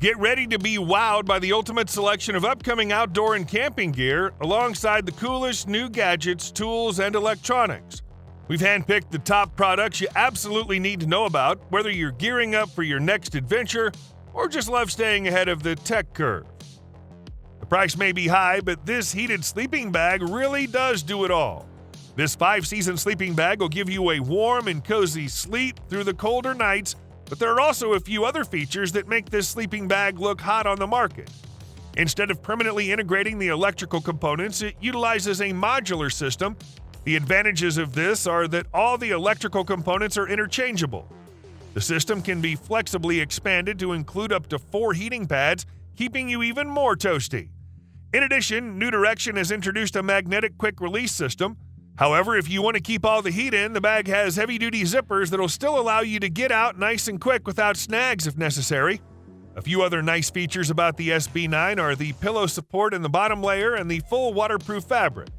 Get ready to be wowed by the ultimate selection of upcoming outdoor and camping gear alongside the coolest new gadgets, tools, and electronics. We've handpicked the top products you absolutely need to know about, whether you're gearing up for your next adventure or just love staying ahead of the tech curve. The price may be high, but this heated sleeping bag really does do it all. This 5-season sleeping bag will give you a warm and cozy sleep through the colder nights, but there are also a few other features that make this sleeping bag look hot on the market. Instead of permanently integrating the electrical components, it utilizes a modular system. The advantages of this are that all the electrical components are interchangeable. The system can be flexibly expanded to include up to 4 heating pads, keeping you even more toasty. In addition, New Direction has introduced a magnetic quick-release system. However, if you want to keep all the heat in, the bag has heavy-duty zippers that'll still allow you to get out nice and quick without snags if necessary. A few other nice features about the SB9 are the pillow support in the bottom layer and the full waterproof fabric.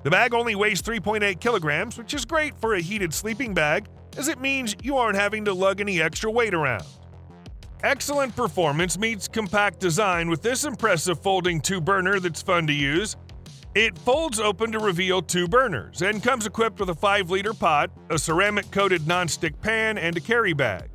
The bag only weighs 3.8 kilograms, which is great for a heated sleeping bag, as it means you aren't having to lug any extra weight around. Excellent performance meets compact design with this impressive folding 2-burner that's fun to use. It folds open to reveal 2 burners and comes equipped with a 5-liter pot, a ceramic-coated nonstick pan, and a carry bag.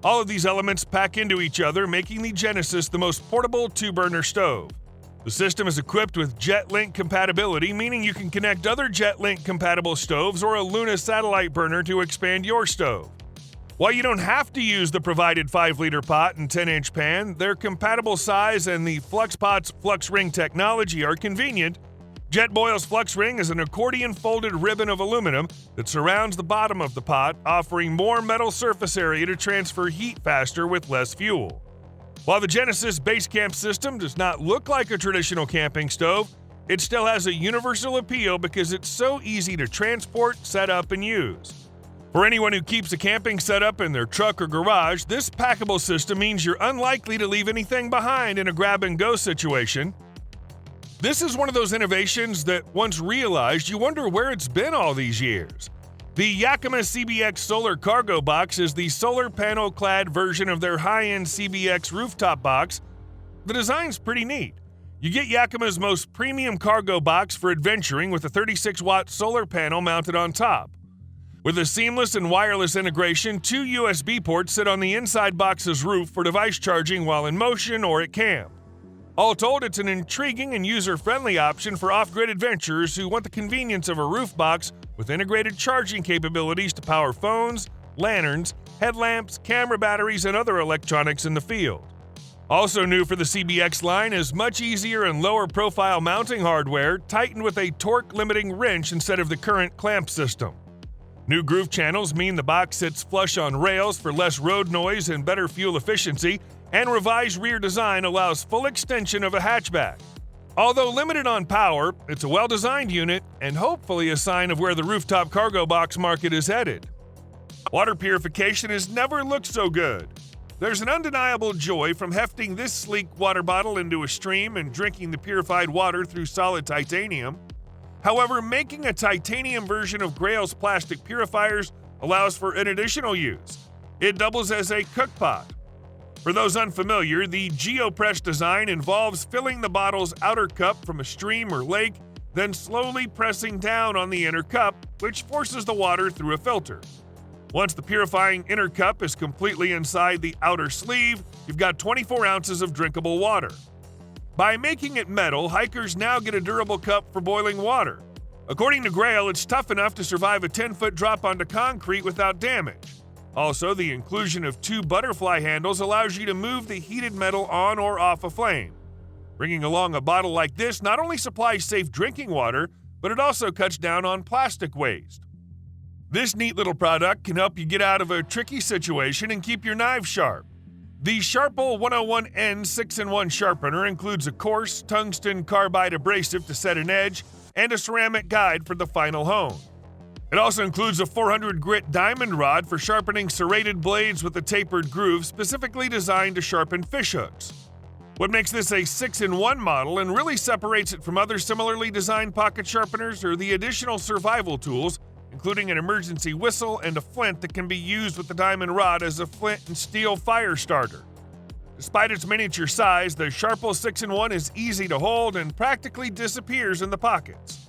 All of these elements pack into each other, making the Genesis the most portable 2-burner stove. The system is equipped with JetLink compatibility, meaning you can connect other JetLink-compatible stoves or a Luna satellite burner to expand your stove. While you don't have to use the provided 5-liter pot and 10-inch pan, their compatible size and the FluxPot's Flux Ring technology are convenient. Jetboil's Flux Ring is an accordion-folded ribbon of aluminum that surrounds the bottom of the pot, offering more metal surface area to transfer heat faster with less fuel. While the Genesis base camp system does not look like a traditional camping stove, it still has a universal appeal because it's so easy to transport, set up, and use. For anyone who keeps a camping setup in their truck or garage, this packable system means you're unlikely to leave anything behind in a grab-and-go situation. This is one of those innovations that, once realized, you wonder where it's been all these years. The Yakima CBX Solar Cargo Box is the solar panel-clad version of their high-end CBX rooftop box. The design's pretty neat. You get Yakima's most premium cargo box for adventuring with a 36-watt solar panel mounted on top. With a seamless and wireless integration, 2 USB ports sit on the inside box's roof for device charging while in motion or at camp. All told, it's an intriguing and user-friendly option for off-grid adventurers who want the convenience of a roof box with integrated charging capabilities to power phones, lanterns, headlamps, camera batteries, and other electronics in the field. Also new for the CBX line is much easier and lower-profile mounting hardware, tightened with a torque-limiting wrench instead of the current clamp system. New groove channels mean the box sits flush on rails for less road noise and better fuel efficiency, and revised rear design allows full extension of a hatchback. Although limited on power, it's a well-designed unit and hopefully a sign of where the rooftop cargo box market is headed. Water purification has never looked so good. There's an undeniable joy from hefting this sleek water bottle into a stream and drinking the purified water through solid titanium. However, making a titanium version of Grail's plastic purifiers allows for an additional use. It doubles as a cook pot. For those unfamiliar, the Geopress design involves filling the bottle's outer cup from a stream or lake, then slowly pressing down on the inner cup, which forces the water through a filter. Once the purifying inner cup is completely inside the outer sleeve, you've got 24 ounces of drinkable water. By making it metal, hikers now get a durable cup for boiling water. According to Grail, it's tough enough to survive a 10-foot drop onto concrete without damage. Also, the inclusion of 2 butterfly handles allows you to move the heated metal on or off a flame. Bringing along a bottle like this not only supplies safe drinking water, but it also cuts down on plastic waste. This neat little product can help you get out of a tricky situation and keep your knives sharp. The Sharpel 101N 6-in-1 sharpener includes a coarse tungsten carbide abrasive to set an edge and a ceramic guide for the final hone. It also includes a 400 grit diamond rod for sharpening serrated blades with a tapered groove specifically designed to sharpen fish hooks. What makes this a 6-in-1 model and really separates it from other similarly designed pocket sharpeners are the additional survival tools, including an emergency whistle and a flint that can be used with the diamond rod as a flint and steel fire starter. Despite its miniature size, the Sharpel 6-in-1 is easy to hold and practically disappears in the pockets.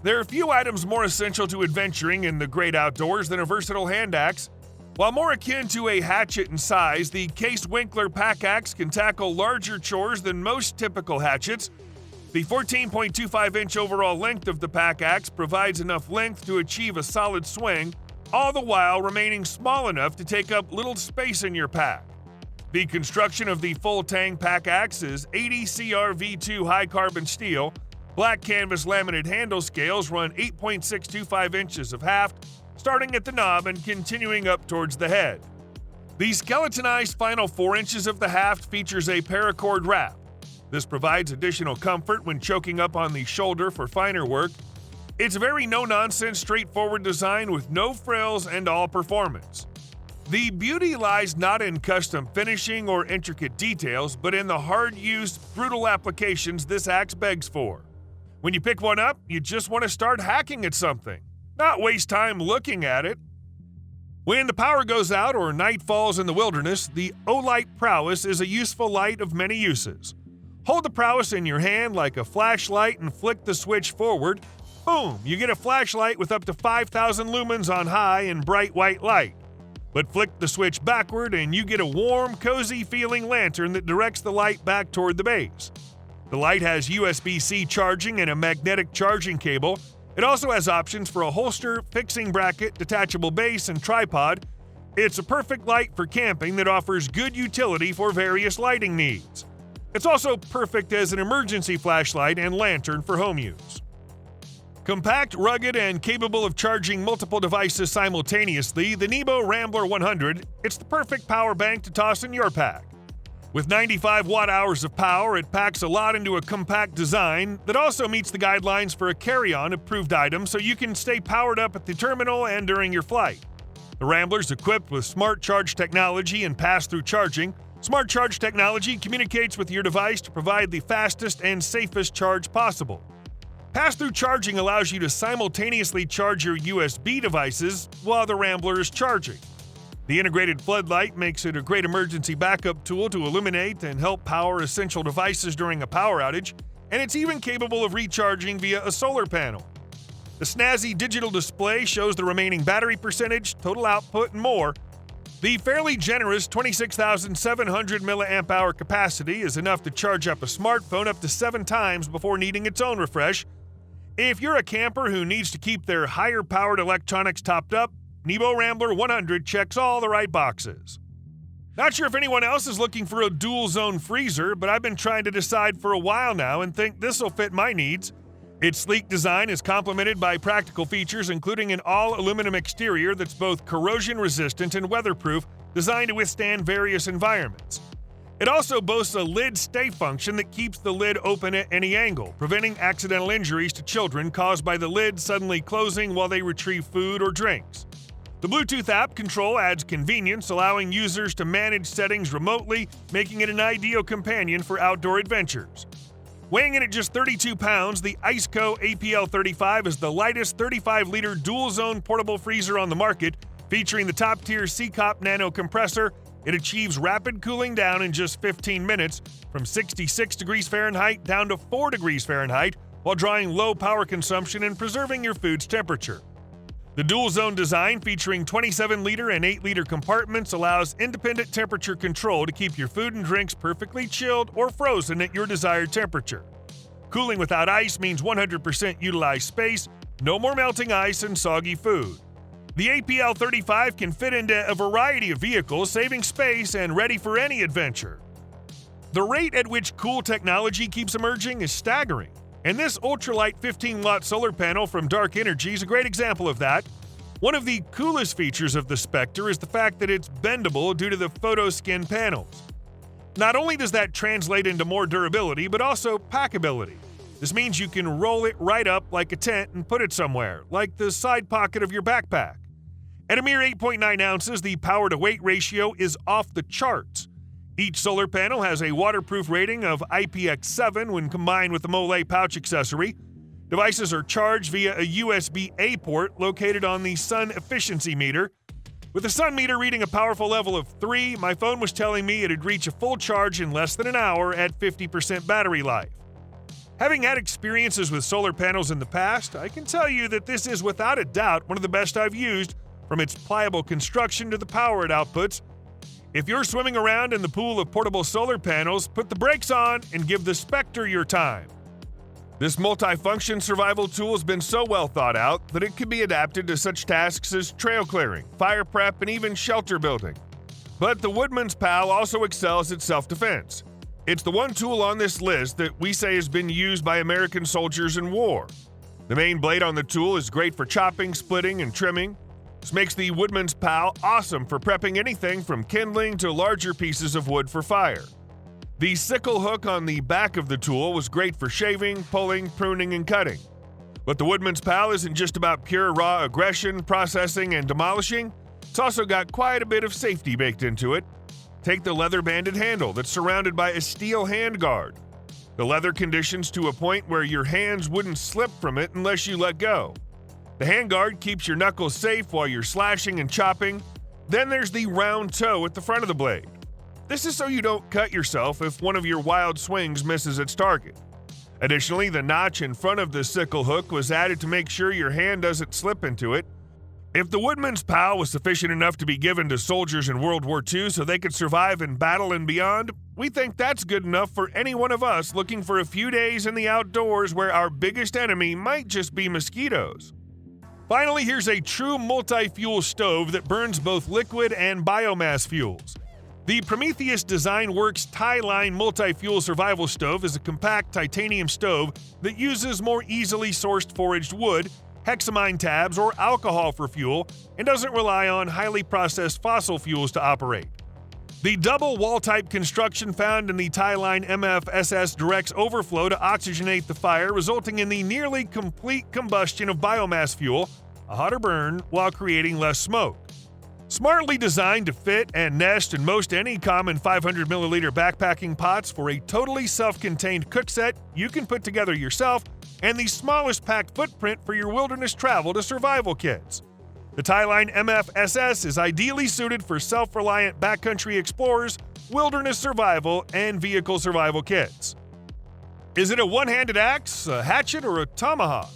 There are few items more essential to adventuring in the great outdoors than a versatile hand axe. While more akin to a hatchet in size, the cased Winkler Packaxe can tackle larger chores than most typical hatchets. The 14.25-inch overall length of the Packaxe provides enough length to achieve a solid swing, all the while remaining small enough to take up little space in your pack. The construction of the full-tang Packaxe is 80 CRV2 high-carbon steel. Black canvas laminate handle scales run 8.625 inches of haft, starting at the knob and continuing up towards the head. The skeletonized final 4 inches of the haft features a paracord wrap. This provides additional comfort when choking up on the shoulder for finer work. It's a very no-nonsense, straightforward design with no frills and all performance. The beauty lies not in custom finishing or intricate details, but in the hard-used, brutal applications this axe begs for. When you pick one up, you just want to start hacking at something, not waste time looking at it. When the power goes out or night falls in the wilderness, the Olight Prowess is a useful light of many uses. Hold the Prowess in your hand like a flashlight and flick the switch forward. Boom! You get a flashlight with up to 5,000 lumens on high and bright white light. But flick the switch backward and you get a warm, cozy-feeling lantern that directs the light back toward the base. The light has USB-C charging and a magnetic charging cable. It also has options for a holster, fixing bracket, detachable base, and tripod. It's a perfect light for camping that offers good utility for various lighting needs. It's also perfect as an emergency flashlight and lantern for home use. Compact, rugged, and capable of charging multiple devices simultaneously, the Nebo Rambler 100, it's the perfect power bank to toss in your pack. With 95 watt-hours of power, it packs a lot into a compact design that also meets the guidelines for a carry-on approved item so you can stay powered up at the terminal and during your flight. The Rambler's equipped with smart charge technology and pass-through charging. Smart charge technology communicates with your device to provide the fastest and safest charge possible. Pass-through charging allows you to simultaneously charge your USB devices while the Rambler is charging. The integrated floodlight makes it a great emergency backup tool to illuminate and help power essential devices during a power outage, and it's even capable of recharging via a solar panel. The snazzy digital display shows the remaining battery percentage, total output, and more. The fairly generous 26,700 mAh capacity is enough to charge up a smartphone up to 7 times before needing its own refresh. If you're a camper who needs to keep their higher-powered electronics topped up, Nebo Rambler 100 checks all the right boxes. Not sure if anyone else is looking for a dual-zone freezer, but I've been trying to decide for a while now and think this'll fit my needs. Its sleek design is complemented by practical features including an all-aluminum exterior that's both corrosion-resistant and weatherproof, designed to withstand various environments. It also boasts a lid stay function that keeps the lid open at any angle, preventing accidental injuries to children caused by the lid suddenly closing while they retrieve food or drinks. The Bluetooth app control adds convenience, allowing users to manage settings remotely, making it an ideal companion for outdoor adventures. Weighing in at just 32 pounds, the Iceco APL35 is the lightest 35-liter dual-zone portable freezer on the market, featuring the top-tier C-Cop Nano compressor. It achieves rapid cooling down in just 15 minutes, from 66 degrees Fahrenheit down to 4 degrees Fahrenheit, while drawing low power consumption and preserving your food's temperature. The dual-zone design, featuring 27-liter and 8-liter compartments, allows independent temperature control to keep your food and drinks perfectly chilled or frozen at your desired temperature. Cooling without ice means 100% utilized space, no more melting ice and soggy food. The APL35 can fit into a variety of vehicles, saving space and ready for any adventure. The rate at which cool technology keeps emerging is staggering, and this ultralight 15-watt solar panel from Dark Energy is a great example of that. One of the coolest features of the Spectre is the fact that it's bendable due to the photo skin panels. Not only does that translate into more durability, but also packability. This means you can roll it right up like a tent and put it somewhere, like the side pocket of your backpack. At a mere 8.9 ounces, the power-to-weight ratio is off the charts. Each solar panel has a waterproof rating of IPX7 when combined with the Mole pouch accessory. Devices are charged via a USB-A port located on the sun efficiency meter. With the sun meter reading a powerful level of 3, my phone was telling me it'd reach a full charge in less than an hour at 50% battery life. Having had experiences with solar panels in the past, I can tell you that this is without a doubt one of the best I've used, from its pliable construction to the power it outputs. If you're swimming around in the pool of portable solar panels, put the brakes on and give the Spectre your time. This multi-function survival tool has been so well thought out that it can be adapted to such tasks as trail clearing, fire prep, and even shelter building. But the Woodmans Pal also excels at self-defense. It's the one tool on this list that we say has been used by American soldiers in war. The main blade on the tool is great for chopping, splitting, and trimming. This makes the Woodmans Pal awesome for prepping anything from kindling to larger pieces of wood for fire. The sickle hook on the back of the tool was great for shaving, pulling, pruning, and cutting. But the Woodmans Pal isn't just about pure raw aggression, processing, and demolishing. It's also got quite a bit of safety baked into it. Take the leather-banded handle that's surrounded by a steel handguard. The leather conditions to a point where your hands wouldn't slip from it unless you let go. The handguard keeps your knuckles safe while you're slashing and chopping. Then there's the round toe at the front of the blade. This is so you don't cut yourself if one of your wild swings misses its target. Additionally, the notch in front of the sickle hook was added to make sure your hand doesn't slip into it. If the Woodmans Pal was sufficient enough to be given to soldiers in World War II so they could survive in battle and beyond, we think that's good enough for any one of us looking for a few days in the outdoors where our biggest enemy might just be mosquitoes. Finally, here's a true multi-fuel stove that burns both liquid and biomass fuels. The Prometheus Design Works Tyline multi-fuel survival stove is a compact titanium stove that uses more easily sourced foraged wood, hexamine tabs, or alcohol for fuel, and doesn't rely on highly processed fossil fuels to operate. The double wall-type construction found in the Tyline MFSS directs overflow to oxygenate the fire, resulting in the nearly complete combustion of biomass fuel, a hotter burn, while creating less smoke. Smartly designed to fit and nest in most any common 500ml backpacking pots for a totally self-contained cook set you can put together yourself, and the smallest packed footprint for your wilderness travel to survival kits. The Tyline MFSS is ideally suited for self-reliant backcountry explorers, wilderness survival, and vehicle survival kits. Is it a one-handed axe, a hatchet, or a tomahawk?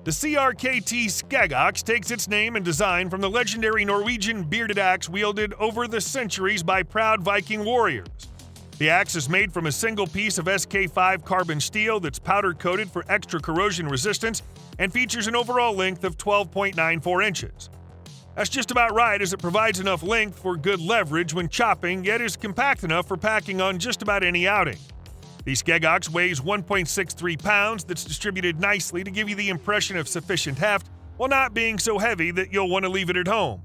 The CRKT Skaggox takes its name and design from the legendary Norwegian bearded axe wielded over the centuries by proud Viking warriors. The axe is made from a single piece of SK5 carbon steel that's powder-coated for extra corrosion resistance and features an overall length of 12.94 inches. That's just about right, as it provides enough length for good leverage when chopping, yet is compact enough for packing on just about any outing. The Skaggox weighs 1.63 pounds that's distributed nicely to give you the impression of sufficient heft while not being so heavy that you'll want to leave it at home.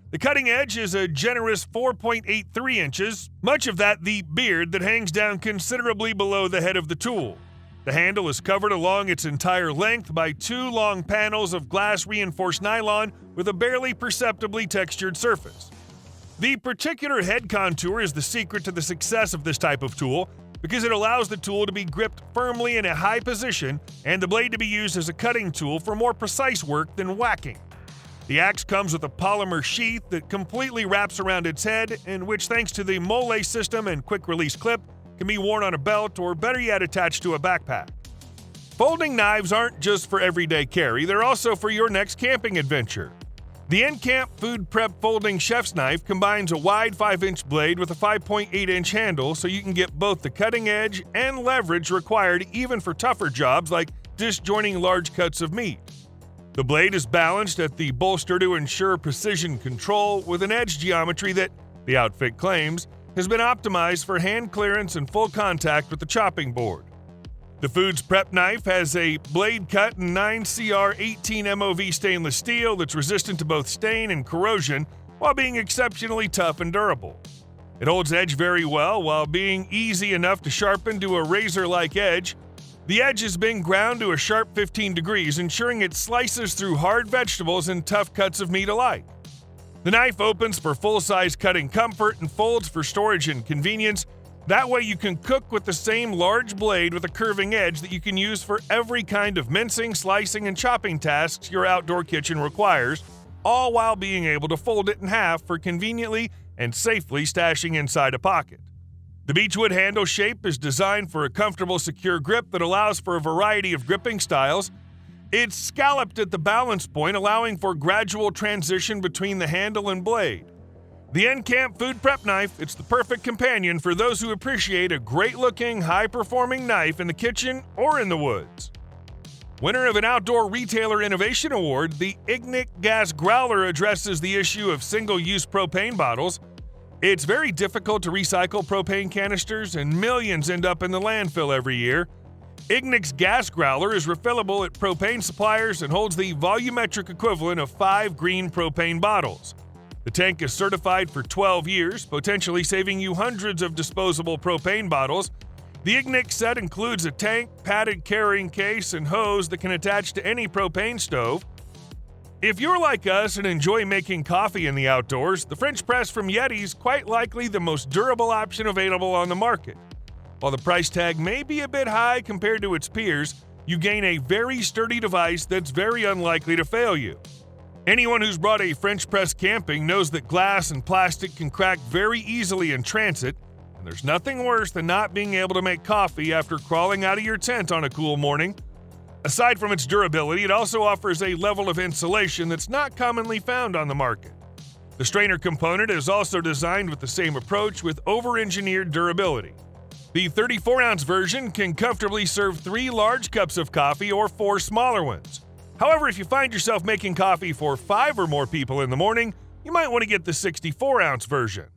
The cutting edge is a generous 4.83 inches, much of that the beard that hangs down considerably below the head of the tool. The handle is covered along its entire length by 2 long panels of glass-reinforced nylon with a barely perceptibly textured surface. The particular head contour is the secret to the success of this type of tool, because it allows the tool to be gripped firmly in a high position and the blade to be used as a cutting tool for more precise work than whacking. The axe comes with a polymer sheath that completely wraps around its head, and which, thanks to the mole system and quick-release clip, can be worn on a belt or better yet attached to a backpack. Folding knives aren't just for everyday carry, they're also for your next camping adventure. The Encamp Food Prep Folding Chef's Knife combines a wide 5-inch blade with a 5.8-inch handle so you can get both the cutting edge and leverage required even for tougher jobs like disjointing large cuts of meat. The blade is balanced at the bolster to ensure precision control with an edge geometry that, the outfit claims, has been optimized for hand clearance and full contact with the chopping board. The Foods Prep Knife has a blade cut in 9CR18 MOV stainless steel that's resistant to both stain and corrosion while being exceptionally tough and durable. It holds edge very well while being easy enough to sharpen to a razor-like edge. The edge has been ground to a sharp 15 degrees, ensuring it slices through hard vegetables and tough cuts of meat alike. The knife opens for full-size cutting comfort and folds for storage and convenience. That way you can cook with the same large blade with a curving edge that you can use for every kind of mincing, slicing, and chopping tasks your outdoor kitchen requires, all while being able to fold it in half for conveniently and safely stashing inside a pocket. The beechwood handle shape is designed for a comfortable, secure grip that allows for a variety of gripping styles. It's scalloped at the balance point, allowing for gradual transition between the handle and blade. The Encamp food prep knife, it's the perfect companion for those who appreciate a great-looking, high-performing knife in the kitchen or in the woods. Winner of an Outdoor Retailer Innovation Award, the Ignic Gas Growler addresses the issue of single-use propane bottles. It's very difficult to recycle propane canisters, and millions end up in the landfill every year. Ignic's gas growler is refillable at propane suppliers and holds the volumetric equivalent of 5 green propane bottles. The tank is certified for 12 years, potentially saving you hundreds of disposable propane bottles. The Ignic set includes a tank, padded carrying case, and hose that can attach to any propane stove. If you're like us and enjoy making coffee in the outdoors, the French press from Yeti is quite likely the most durable option available on the market. While the price tag may be a bit high compared to its peers, you gain a very sturdy device that's very unlikely to fail you. Anyone who's brought a French press camping knows that glass and plastic can crack very easily in transit, and there's nothing worse than not being able to make coffee after crawling out of your tent on a cool morning. Aside from its durability, it also offers a level of insulation that's not commonly found on the market. The strainer component is also designed with the same approach with over-engineered durability. The 34-ounce version can comfortably serve 3 large cups of coffee or 4 smaller ones. However, if you find yourself making coffee for 5 or more people in the morning, you might want to get the 64-ounce version.